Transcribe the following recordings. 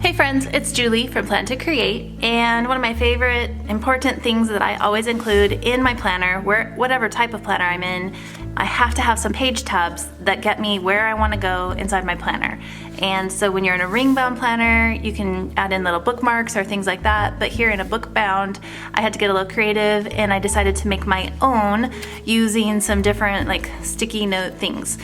Hey friends, it's Julie from Plan to Create, and one of my favorite important things that I always include in my planner, whatever type of planner I'm in, I have to have some page tabs that get me where I want to go inside my planner. And so when you're in a ring bound planner, you can add in little bookmarks or things like that, but here in a book bound, I had to get a little creative and I decided to make my own using some different like sticky note things.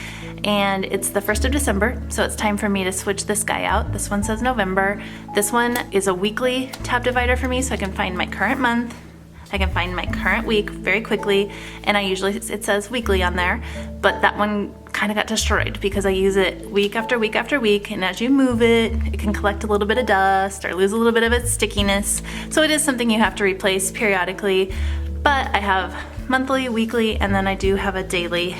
And it's the 1st of December, so it's time for me to switch this guy out. This one says November. This one is a weekly tab divider for me, so I can find my current month, I can find my current week very quickly, and it says weekly on there, but that one kind of got destroyed because I use it week after week after week, and as you move it, it can collect a little bit of dust or lose a little bit of its stickiness, so it is something you have to replace periodically. But I have monthly, weekly, and then I do have a daily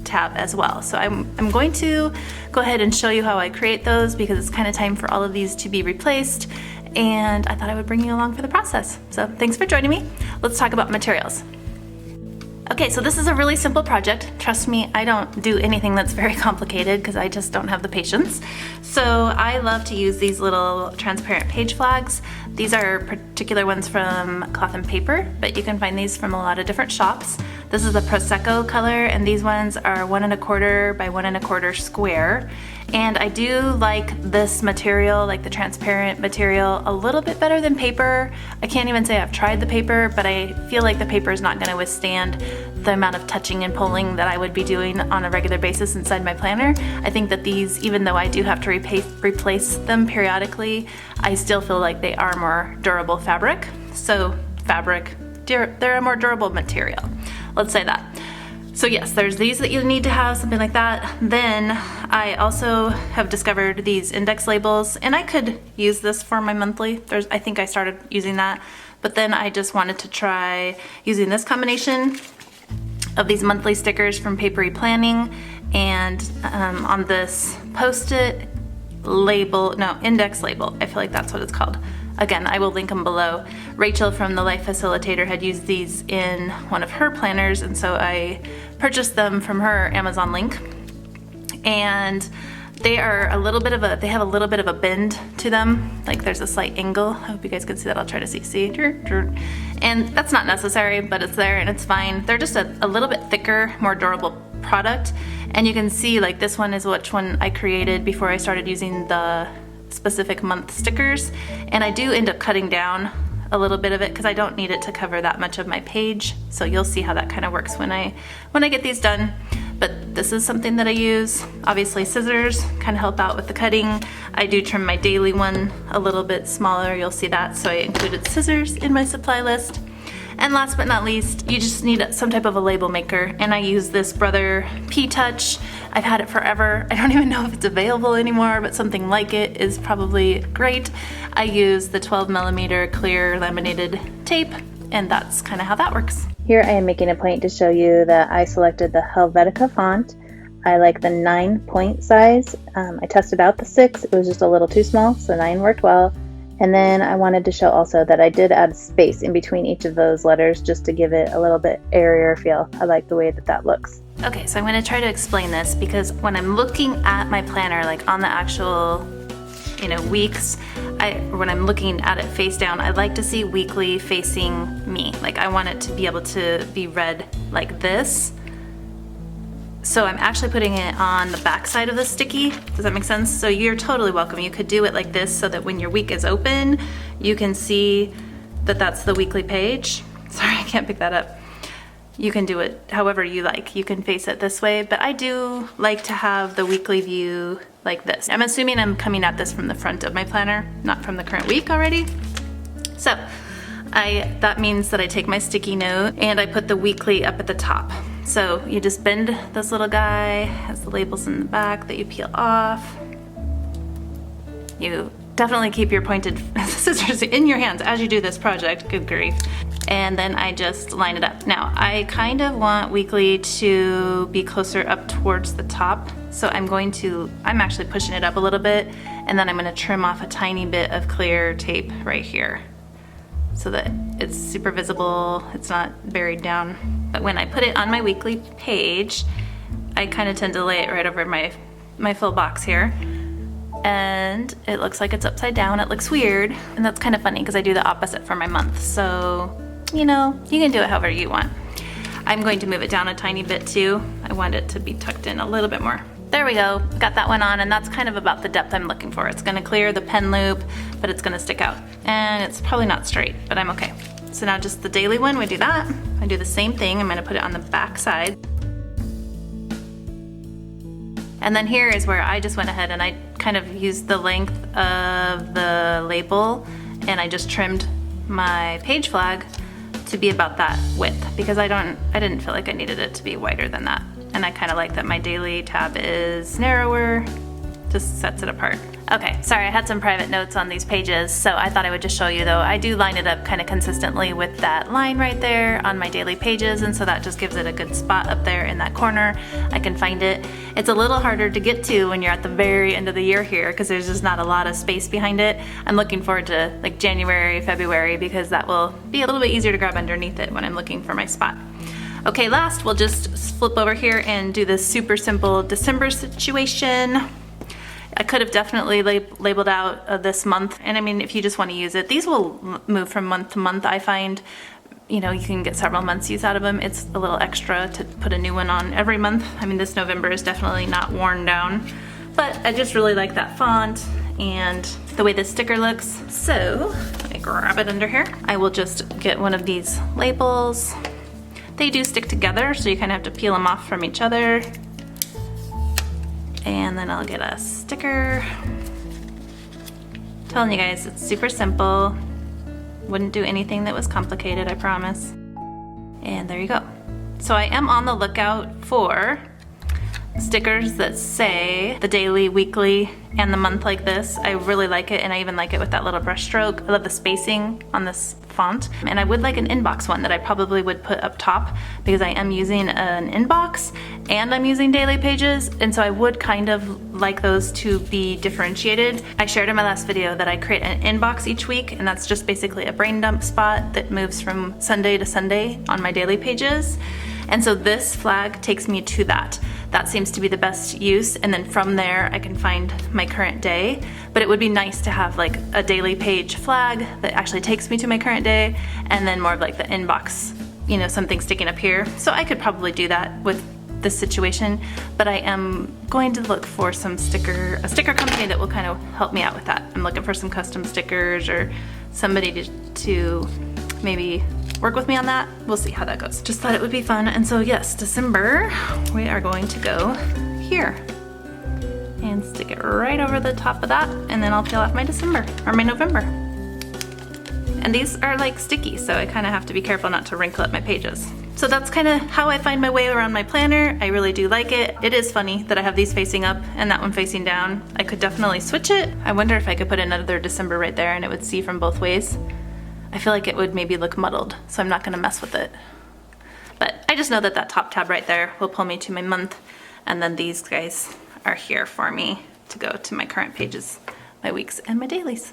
tab as well. So I'm going to go ahead and show you how I create those because it's kind of time for all of these to be replaced, and I thought I would bring you along for the process. So thanks for joining me. Let's talk about materials. Okay, so this is a really simple project. Trust me, I don't do anything that's very complicated because I just don't have the patience. So I love to use these little transparent page flags. These are particular ones from Cloth and Paper, but you can find these from a lot of different shops. This is the Prosecco color, and these ones are 1 1/4 by 1 1/4 square. And I do like this material, like the transparent material, a little bit better than paper. I can't even say I've tried the paper, but I feel like the paper is not going to withstand the amount of touching and pulling that I would be doing on a regular basis inside my planner. I think that these, even though I do have to replace them periodically, I still feel like they are more durable fabric. So they're a more durable material. Let's say that. So yes, there's these that you need to have, something like that. Then I also have discovered these index labels, and I could use this for my monthly. I think I started using that, but then I just wanted to try using this combination of these monthly stickers from Papery Planning, and on this post-it label, no, index label, I feel like that's what it's called. Again, I will link them below. Rachel from the Life Facilitator had used these in one of her planners, and so I purchased them from her Amazon link. And they are they have a little bit of a bend to them. Like there's a slight angle. I hope you guys can see that. I'll try to see. And that's not necessary, but it's there and it's fine. They're just a little bit thicker, more durable product. And you can see like this one is which one I created before I started using the specific month stickers, and I do end up cutting down a little bit of it because I don't need it to cover that much of my page, so you'll see how that kind of works when I get these done. But this is something that I use. Obviously scissors kind of help out with the cutting. I do trim my daily one a little bit smaller, you'll see that, so I included scissors in my supply list. And last but not least, you just need some type of a label maker, and I use this Brother P-Touch. I've had it forever. I don't even know if it's available anymore, but something like it is probably great. I use the 12mm clear laminated tape, and that's kind of how that works. Here I am making a point to show you that I selected the Helvetica font. I like the 9-point size. I tested out the 6, it was just a little too small, so 9 worked well. And then I wanted to show also that I did add space in between each of those letters just to give it a little bit airier feel. I like the way that looks. Okay, so I'm going to try to explain this because when I'm looking at my planner, like on the actual, weeks, when I'm looking at it face down, I like to see weekly facing me. Like I want it to be able to be read like this. So I'm actually putting it on the back side of the sticky. Does that make sense? So you're totally welcome. You could do it like this so that when your week is open, you can see that that's the weekly page. Sorry, I can't pick that up. You can do it however you like. You can face it this way, but I do like to have the weekly view like this. I'm assuming I'm coming at this from the front of my planner, not from the current week already. So that means that I take my sticky note and I put the weekly up at the top. So you just bend this little guy, has the labels in the back that you peel off. You definitely keep your pointed scissors in your hands as you do this project, good grief. And then I just line it up. Now I kind of want weekly to be closer up towards the top. So I'm actually pushing it up a little bit, and then I'm gonna trim off a tiny bit of clear tape right here so that it's super visible, it's not buried down. But when I put it on my weekly page, I kind of tend to lay it right over my full box here. and it looks like it's upside down. It looks weird, and that's kind of funny because I do the opposite for my month. So, you know, you can do it however you want. I'm going to move it down a tiny bit too. I want it to be tucked in a little bit more. There we go, got that one on, and that's kind of about the depth I'm looking for. It's gonna clear the pen loop, but it's gonna stick out. And it's probably not straight, but I'm okay. So now just the daily one, we do that. I do the same thing, I'm gonna put it on the back side. And then here is where I just went ahead and I kind of used the length of the label, and I just trimmed my page flag to be about that width, because I didn't feel like I needed it to be wider than that. And I kind of like that my daily tab is narrower, just sets it apart. Okay, sorry, I had some private notes on these pages, so I thought I would just show you though. I do line it up kind of consistently with that line right there on my daily pages, and so that just gives it a good spot up there in that corner. I can find it. It's a little harder to get to when you're at the very end of the year here, because there's just not a lot of space behind it. I'm looking forward to like January, February, because that will be a little bit easier to grab underneath it when I'm looking for my spot. Okay, last we'll just flip over here and do this super simple December situation. I could have definitely labeled out this month, and I mean, if you just want to use it, these will move from month to month. I find, you know, you can get several months use out of them. It's a little extra to put a new one on every month. I mean, this November is definitely not worn down, but I just really like that font and the way the sticker looks. So let me grab it under here. I will just get one of these labels. They do stick together, so you kind of have to peel them off from each other. And then I'll get a sticker. Telling you guys, it's super simple. Wouldn't do anything that was complicated, I promise. And there you go. So I am on the lookout for stickers that say the daily, weekly, and the month like this. I really like it, and I even like it with that little brush stroke. I love the spacing on this font. And I would like an inbox one that I probably would put up top, because I am using an inbox and I'm using daily pages, and so I would kind of like those to be differentiated. I shared in my last video that I create an inbox each week, and that's just basically a brain dump spot that moves from Sunday to Sunday on my daily pages. And so this flag takes me to that. That seems to be the best use, and then from there I can find my current day. But it would be nice to have like a daily page flag that actually takes me to my current day, and then more of like the inbox, you know, something sticking up here. So I could probably do that with this situation, but I am going to look for a sticker company that will kind of help me out with that. I'm looking for some custom stickers or somebody to maybe work with me on that. We'll see how that goes. Just thought it would be fun. And so yes, December, we are going to go here and stick it right over the top of that, and then I'll peel off my December, or my November. And these are like sticky, so I kind of have to be careful not to wrinkle up my pages. So that's kind of how I find my way around my planner. I really do like it. It is funny that I have these facing up and that one facing down. I could definitely switch it. I wonder if I could put another December right there and it would see from both ways. I feel like it would maybe look muddled, so I'm not gonna mess with it. But I just know that that top tab right there will pull me to my month, and then these guys are here for me to go to my current pages, my weeks, and my dailies.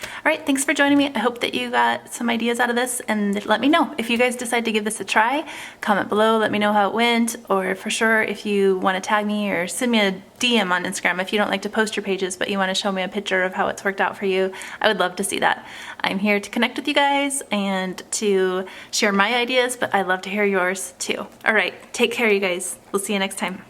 All right, thanks for joining me. I hope that you got some ideas out of this, and let me know if you guys decide to give this a try. Comment below, let me know how it went, or for sure if you want to tag me or send me a DM on Instagram if you don't like to post your pages but you want to show me a picture of how it's worked out for you. I would love to see that. I'm here to connect with you guys and to share my ideas, but I love to hear yours too. All right, take care you guys. We'll see you next time.